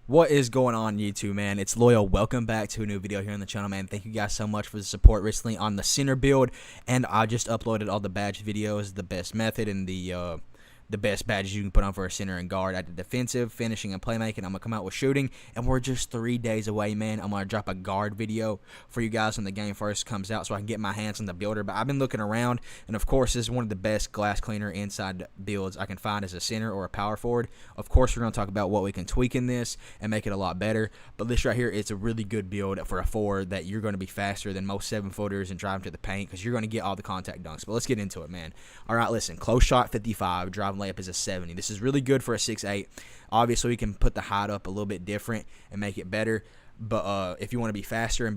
What is going on, YouTube, man? It's Loyal. Welcome back to a new video here on the channel, man. Thank you guys so much for the support recently on the center build, and I just uploaded all the badge videos, the best method, and the best badges you can put on for a center and guard. I did defensive, finishing, and playmaking. I'm gonna come out with shooting, and we're just 3 days away, man. I'm gonna drop a guard video for you guys when the game first comes out, so I can get my hands on the builder. But I've been looking around, and of course, this is one of the best glass cleaner inside builds I can find as a center or a power forward. Of course, we're gonna talk about what we can tweak in this and make it a lot better. But this right here, it's a really good build for a forward that you're gonna be faster than most 7-footers and driving to the paint because you're gonna get all the contact dunks. But let's get into it, man. All right, listen. Close shot 55, driving layup is a 70. This is really good for a 6'8". Obviously, we can put the height up a little bit different and make it better. But if you want to be faster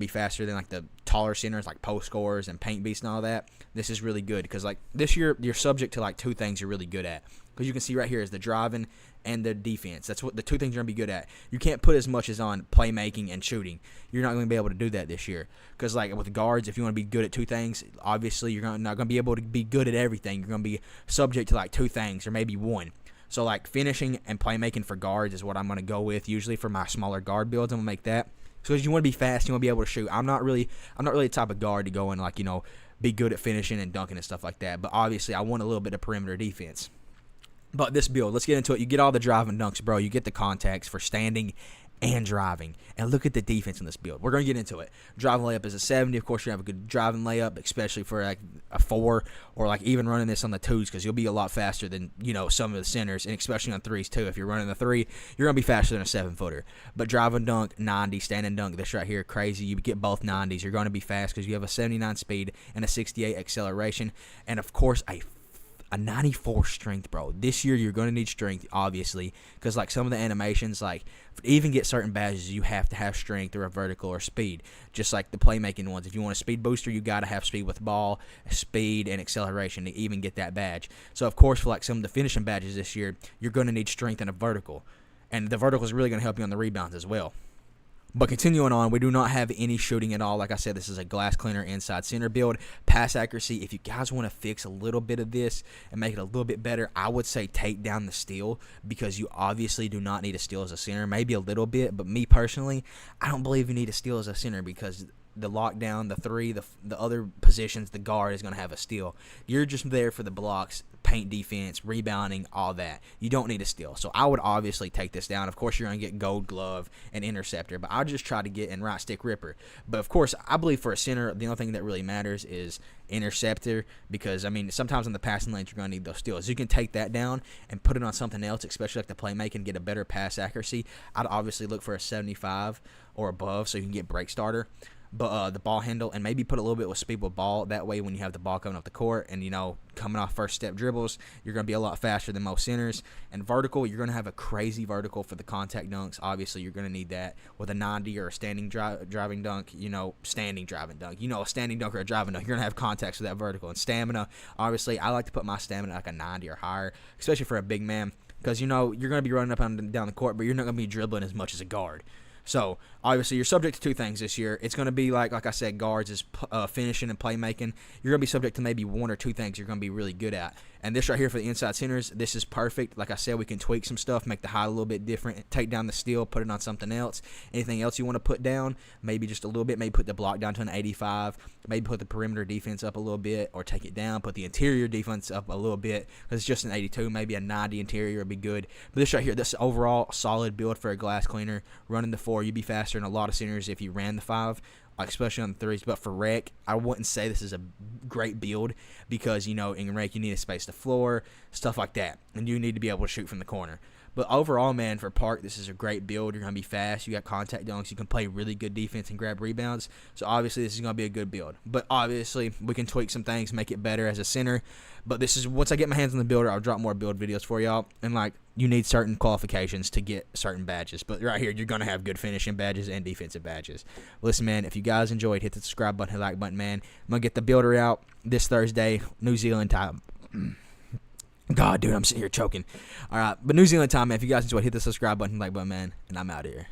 than like the taller centers like post scorers and paint beasts and all that, this is really good because like this year you're subject to like two things you're really good at. Because you can see right here is the driving and the defense. That's what the two things you're gonna be good at. You can't put as much as on playmaking and shooting. You're not gonna be able to do that this year. Because like with guards, if you want to be good at two things, obviously you're not gonna be able to be good at everything. You're gonna be subject to like two things or maybe one. So like finishing and playmaking for guards is what I'm gonna go with usually for my smaller guard builds. I'm gonna make that. So you want to be fast, you want to be able to shoot. I'm not really the type of guard to go and like be good at finishing and dunking and stuff like that. But obviously I want a little bit of perimeter defense. But this build, let's get into it. You get all the driving dunks, bro. You get the contacts for standing and driving. And look at the defense in this build. We're going to get into it. Driving layup is a 70. Of course, you have a good driving layup, especially for like a 4 or like even running this on the 2s because you'll be a lot faster than, some of the centers, and especially on 3s too. If you're running the 3, you're going to be faster than a 7-footer. But driving dunk, 90, standing dunk, this right here, crazy. You get both 90s. You're going to be fast because you have a 79 speed and a 68 acceleration. And, of course, a 94 strength, bro. This year you're going to need strength, obviously, because like some of the animations, like to even get certain badges, you have to have strength or a vertical or speed, just like the playmaking ones. If you want a speed booster, you got to have speed with ball, speed, and acceleration to even get that badge. So of course, for like some of the finishing badges this year, you're going to need strength and a vertical, and the vertical is really going to help you on the rebounds as well. But continuing on, we do not have any shooting at all. Like I said, this is a glass cleaner inside center build. Pass accuracy, if you guys want to fix a little bit of this and make it a little bit better, I would say take down the steal because you obviously do not need a steal as a center. Maybe a little bit, but me personally, I don't believe you need a steal as a center because the lockdown, the 3, the other positions, the guard is going to have a steal. You're just there for the blocks, paint defense, rebounding, all that. You don't need a steal. So I would obviously take this down. Of course, you're going to get gold glove and interceptor, but I'll just try to get in right stick ripper. But of course, I believe for a center, the only thing that really matters is interceptor because, I mean, sometimes in the passing lanes, you're going to need those steals. You can take that down and put it on something else, especially like the playmaking, get a better pass accuracy. I'd obviously look for a 75 or above so you can get break starter. But the ball handle and maybe put a little bit with speed with ball. That way when you have the ball coming off the court and, coming off first step dribbles, you're going to be a lot faster than most centers. And vertical, you're going to have a crazy vertical for the contact dunks. Obviously, you're going to need that with a 90 or a standing driving dunk, standing driving dunk. A standing dunk or a driving dunk, you're going to have contacts with that vertical. And stamina, obviously, I like to put my stamina like a 90 or higher, especially for a big man because, you're going to be running up and down the court, but you're not going to be dribbling as much as a guard. So, obviously, you're subject to two things this year. It's going to be, like I said, guards is finishing and playmaking. You're going to be subject to maybe one or two things you're going to be really good at. And this right here for the inside centers, this is perfect. Like I said, we can tweak some stuff, make the height a little bit different, take down the steal, put it on something else. Anything else you want to put down, maybe just a little bit, maybe put the block down to an 85, maybe put the perimeter defense up a little bit, or take it down, put the interior defense up a little bit, because it's just an 82, maybe a 90 interior would be good. But this right here, this overall solid build for a glass cleaner, running the 4, you'd be faster than a lot of centers if you ran the 5. Especially on the 3s, but for rec, I wouldn't say this is a great build because, in rec, you need to space the floor, stuff like that, and you need to be able to shoot from the corner. But overall, man, for park, this is a great build. You're going to be fast. You got contact dunks. You can play really good defense and grab rebounds. So, obviously, this is going to be a good build. But, obviously, we can tweak some things, make it better as a center. But this is, once I get my hands on the builder, I'll drop more build videos for y'all. And, you need certain qualifications to get certain badges. But right here, you're going to have good finishing badges and defensive badges. Listen, man, if you guys enjoyed, hit the subscribe button, hit the like button, man. I'm going to get the builder out this Thursday, New Zealand time. God, dude, I'm sitting here choking. All right, but New Zealand time, man. If you guys enjoyed, hit the subscribe button, like button, man, and I'm out here.